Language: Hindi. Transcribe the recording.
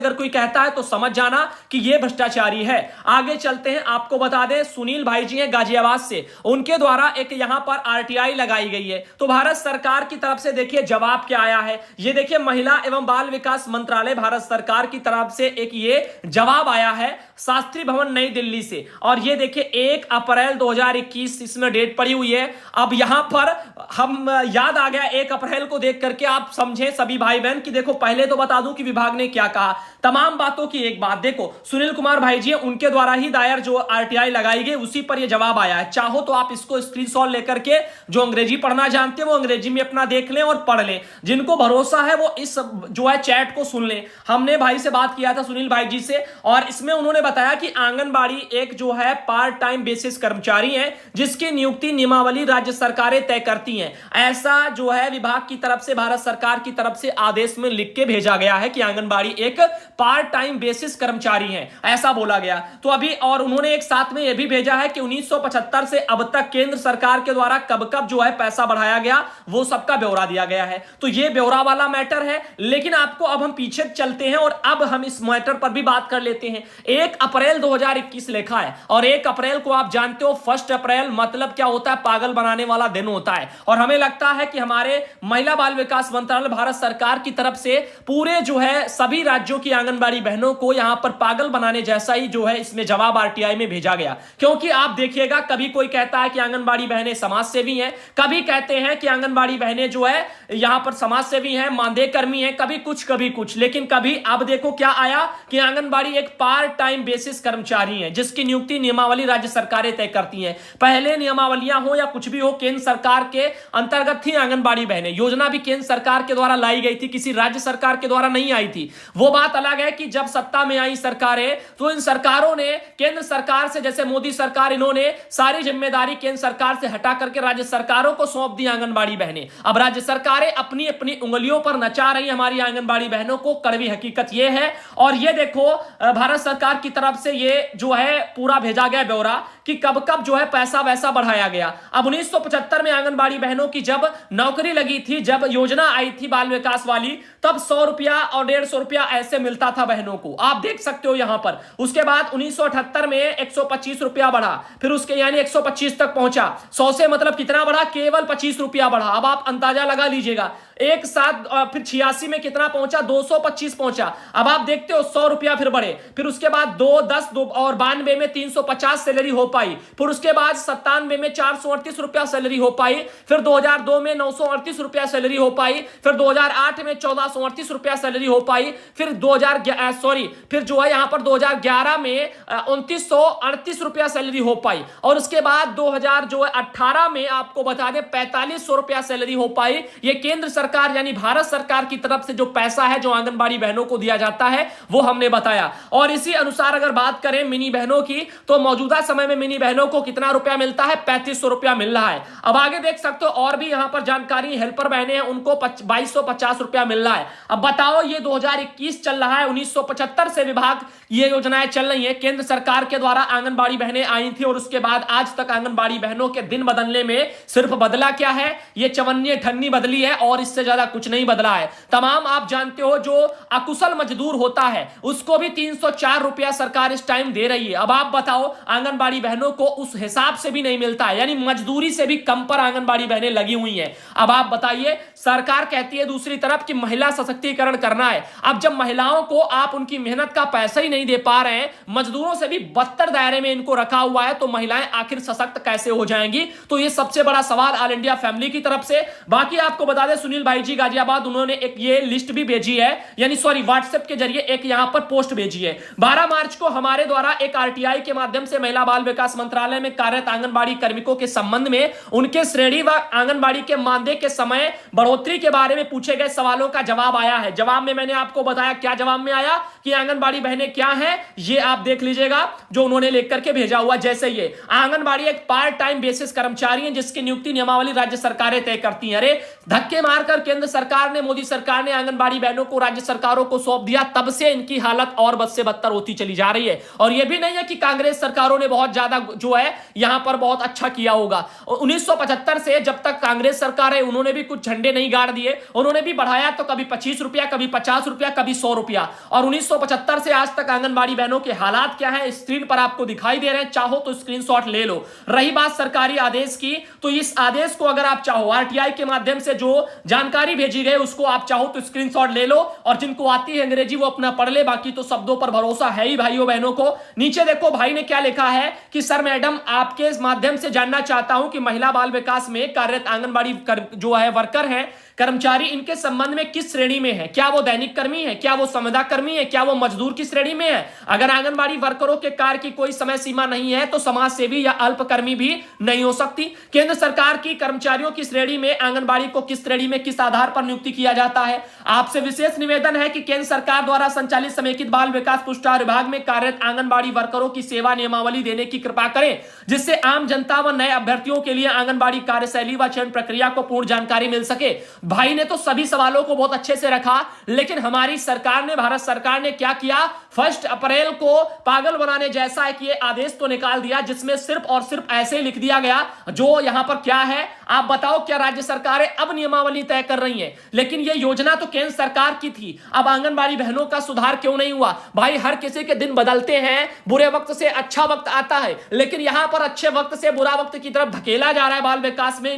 अगर कोई कहता है तो समझ जाना कि यह भ्रष्टाचारी है। आगे चलते हैं, आपको बता दें सुनील भाई जी हैं गाजियाबाद से, उनके द्वारा एक यहां पर आरटीआई लगाई गई है। तो भारत सरकार की तरफ से देखिए जवाब क्या आया है, ये देखिए महिला एवं बाल विकास मंत्रालय भारत सरकार की तरफ से एक ये जवाब आया है शास्त्री भवन नई दिल्ली से। और ये देखिए 1 अप्रैल 2021 इसमें डेट पड़ी हुई है। अब यहां पर हम याद आ गया 1 अप्रैल को देख करके, आप समझे सभी भाई बहन कि देखो पहले तो बता दूं कि विभाग ने क्या कहा। तमाम बातों की एक बात देखो, सुनील कुमार भाई जी उनके द्वारा ही दायर जो आरटीआई लगाई गई उसी पर यह जवाब आया है। चाहो तो आप इसको स्क्रीनशॉट लेकर के, जो अंग्रेजी पढ़ना जानते हैं वो अंग्रेजी में अपना देख लें और पढ़ लें, जिनको भरोसा है वो इस जो है चैट को सुन लें। हमने भाई से बात किया था सुनील भाई जी से, और इसमें उन्होंने बताया कि आंगनबाड़ी एक जो है पार्ट टाइम बेसिस कर्मचारी है जिसकी नियुक्ति नियमावली राज्य सरकारें तय करती हैं। ऐसा जो है विभाग की तरफ से, भारत सरकार की तरफ से आदेश में लिख के भेजा गया है कि आंगनबाड़ी एक पार्ट टाइम बेसिस कर्मचारी हैं, ऐसा बोला गया। तो अभी और उन्होंने एक साथ में यह भी भेजा है कि 1975 से अब तक केंद्र सरकार के द्वारा कब कब जो है पैसा बढ़ाया गया वो सबका ब्यौरा दिया गया है। तो यह ब्यौरा वाला मैटर है। लेकिन आपको अब हम पीछे चलते हैं और अब हम इस मैटर पर भी बात कर लेते हैं। 1 अप्रैल 2021 लिखा है, और 1 अप्रैल को आप जानते हो 1 अप्रैल मतलब क्या होता है, पागल बनाने वाला दिन होता है। और हमें लगता है कि हमारे महिला बाल विकास मंत्रालय भारत सरकार की तरफ से पूरे जो है सभी राज्यों की आंगनबाड़ी बहनों को यहां पर पागल बनाने जैसा ही जो है इसमें जवाब आरटीआई में भेजा गया। क्योंकि आप देखिएगा कभी कोई कहता है कि आंगनबाड़ी बहनें समाज सेवी हैं, कभी कहते हैं कि आंगनबाड़ी बहनें जो है यहां पर समाज सेवी हैं, मानदेय कर्मी हैं, कभी कुछ। लेकिन कभी अब देखो क्या आया कि आंगनबाड़ी एक पार्ट टाइम बेसिस कर्मचारी है जिसकी नियुक्ति नियमावली राज्य सरकारें तय करती हैं। पहले नियमावलियां हो या कुछ भी हो, केंद्र सरकार के अंतर्गत थी आंगनबाड़ी बहनें। योजना भी केंद्र सरकार के द्वारा लाई गई थी, किसी राज्य सरकार के द्वारा नहीं आई थी। वो बात अलग है कि जब सत्ता में आई सरकारें तो इन सरकारों ने केंद्र सरकार से, जैसे मोदी सरकार, इन्होंने सारी जिम्मेदारी केंद्र सरकार से हटा करके राज्य सरकारों को सौंप दी आंगनबाड़ी बहनें। अब राज्य सरकारें अपनी अपनी उंगलियों पर नचा रही हमारी आंगनबाड़ी बहनों को। कड़वी हकीकत यह है। और ये देखो भारत सरकार की तरफ से ये जो है पूरा भेजा गया ब्यौरा कि कब कब जो है पैसा वैसा बढ़ाया गया। अब 1975 में आंगनबाड़ी बहनों की जब नौकरी लगी थी, जब योजना आई थी बाल विकास वाली, तब 100 रुपया और 150 रुपया ऐसे मिलता था बहनों को, आप देख सकते हो यहां पर। उसके बाद 1978 में 125 रुपया बढ़ा, फिर उसके यानी 125 तक पहुंचा। 100 से मतलब कितना बढ़ा, केवल 25 रुपया बढ़ा। अब आप अंदाजा लगा लीजिएगा। एक साथ फिर 86 में कितना पहुंचा, 225 पहुंचा। अब आप देखते हो 100 रुपया फिर बढ़े, फिर उसके बाद 2, 10, 2 और 92 में 350 सैलरी हो पाई, फिर उसके बाद 97 में 438 रुपया सैलरी हो पाई, फिर 2002 में 938 रुपया सैलरी हो पाई, फिर 2008 में 1438 रुपया सैलरी हो पाई, फिर फिर जो है यहां पर 2011 में 2938 रुपया सैलरी हो पाई, और उसके बाद 2018 में आपको बता दें 4500 रुपया सैलरी हो पाई। ये केंद्र सरकार यानी भारत सरकार की तरफ से जो पैसा है जो आंगनबाड़ी बहनों को दिया जाता है वो हमने बताया। और इसी अनुसार अगर बात करें मिनी बहनों की, तो मौजूदा समय में मिनी बहनों को कितना रुपया मिलता है, 3500 रुपया मिल रहा है। अब आगे देख सकते हो और भी यहां पर जानकारी, हेल्पर बहनें हैं उनको 2250 रुपया मिल रहा है। अब बताओ ये 2021 चल रहा है, 1975 से विभाग ये योजनाएं चल रही है, केंद्र सरकार के द्वारा आंगनबाड़ी बहनें आई थी, और उसके बाद आज तक आंगनबाड़ी बहनों के दिन बदलने में सिर्फ बदला क्या है, ये चवन्नी ठन्नी बदली है और इससे ज्यादा कुछ नहीं बदला है। तमाम आप जानते हो जो अकुशल मजदूर होता है उसको भी 304 रुपया सरकार इस टाइम दे रही है। अब आप बताओ आंगनबाड़ी बहनों को उस हिसाब से भी नहीं मिलता है, यानी मजदूरी से भी कम पर आंगनबाड़ी बहनें लगी हुई हैं। अब आप बताइए, सरकार कहती है दूसरी तरफ कि महिला सशक्तिकरण करना है। अब जब महिलाओं को आप उनकी मेहनत का पैसा ही नहीं दे पा रहे हैं, मजदूरों से भी बदतर दायरे में इनको रखा हुआ है, तो महिलाएं आखिर सशक्त कैसे हो जाएंगी? तो ये सबसे बड़ा सवाल ऑल इंडिया फैमिली की तरफ से। बाकी आपको बता दें सुनील भाई जी गाजियाबाद, उन्होंने एक ये लिस्ट भी भेजी है, यानी व्हाट्सएप के जरिए एक यहां पर पोस्ट भेजी है। 12 मार्च को हमारे द्वारा एक आरटीआई के माध्यम से महिला बाल विकास मंत्रालय में कार्यरत आंगनबाड़ी कार्मिकों के संबंध में उनके श्रेणी व आंगनबाड़ी के मानदेय के समय बढ़ोतरी के बारे में पूछे गए सवालों का जवाब आया है। जवाब में मैंने आपको बताया क्या जवाब में आया कि आंगनबाड़ी बहनें क्या हैं, ये आप देख लीजिएगा जो उन्होंने लेकर के भेजा हुआ। जैसे ये आंगनबाड़ी एक पार्ट टाइम बेसिस कर्मचारी है जिसकी नियुक्ति नियमावली राज्य सरकारें तय करती हैं। अरे धक्के मारकर केंद्र सरकार ने, मोदी सरकार ने आंगनबाड़ी बहनों को राज्य सरकारों को सौंप दिया, तब से इनकी हालत और बद से बदतर होती चली जा रही है। और यह भी नहीं है कि कांग्रेस सरकारों ने बहुत ज्यादा जो है यहां पर बहुत अच्छा किया होगा। 1975 से जब तक कांग्रेस सरकार है उन्होंने भी कुछ झंडे नहीं गाड़ दिए, उन्होंने भी बढ़ाया तो कभी 25 रुपया, कभी 50 रुपया, कभी 100 रुपया। और 1975 से आज तक आंगनबाड़ी बहनों के हालात क्या है स्क्रीन पर आपको दिखाई दे रहे हैं, चाहो तो स्क्रीनशॉट ले लो। रही बात सरकारी आदेश की, तो इस आदेश को अगर आप चाहो आरटीआई के माध्यम से जो जानकारी भेजी गई उसको आप चाहो तो स्क्रीनशॉट ले लो, और जिनको आती है अंग्रेजी वो अपना पढ़ ले, बाकी तो शब्दों पर भरोसा है ही भाइयों बहनों को। नीचे देखो भाई ने क्या लिखा है कि सर मैडम आपके इस माध्यम से जानना चाहता हूं कि महिला बाल विकास में कार्यरत आंगनबाड़ी जो है वर्कर है, कर्मचारी, इनके संबंध में किस श्रेणी में है? क्या वो दैनिक कर्मी है, क्या वो संविदा कर्मी है, क्या वो मजदूर की श्रेणी में है? अगर आंगनबाड़ी वर्करों के कार्य की कोई समय सीमा नहीं है तो समाज सेवी या अल्पकर्मी भी नहीं हो सकती। केंद्र सरकार की कर्मचारियों की श्रेणी में आंगनबाड़ी को किस श्रेणी में किस आधार पर नियुक्ति किया जाता है? आपसे विशेष निवेदन है कि केंद्र सरकार द्वारा संचालित समेकित बाल विकास पुरस्कार विभाग में कार्यरत आंगनबाड़ी वर्करों की सेवा नियमावली देने की कृपा करें, जिससे आम जनता व नए अभ्यर्थियों के लिए आंगनबाड़ी कार्यशैली व चयन प्रक्रिया को पूर्ण जानकारी मिल सके। भाई ने तो सभी सवालों को बहुत अच्छे से रखा, लेकिन हमारी सरकार ने, भारत सरकार ने क्या किया? 1 अप्रैल को पागल बनाने जैसा है कि ये आदेश तो निकाल दिया जिसमें सिर्फ और सिर्फ ऐसे ही लिख दिया गया जो यहां पर क्या है। आप बताओ क्या राज्य सरकारें अब नियमावली तय कर रही हैं? लेकिन ये योजना तो केंद्र सरकार की थी, अब आंगनबाड़ी बहनों का सुधार क्यों नहीं हुआ? भाई हर किसी के दिन बदलते हैं, बुरे वक्त से अच्छा वक्त आता है, लेकिन यहां पर अच्छे वक्त से बुरा वक्त की तरफ धकेला जा रहा है बाल विकास में।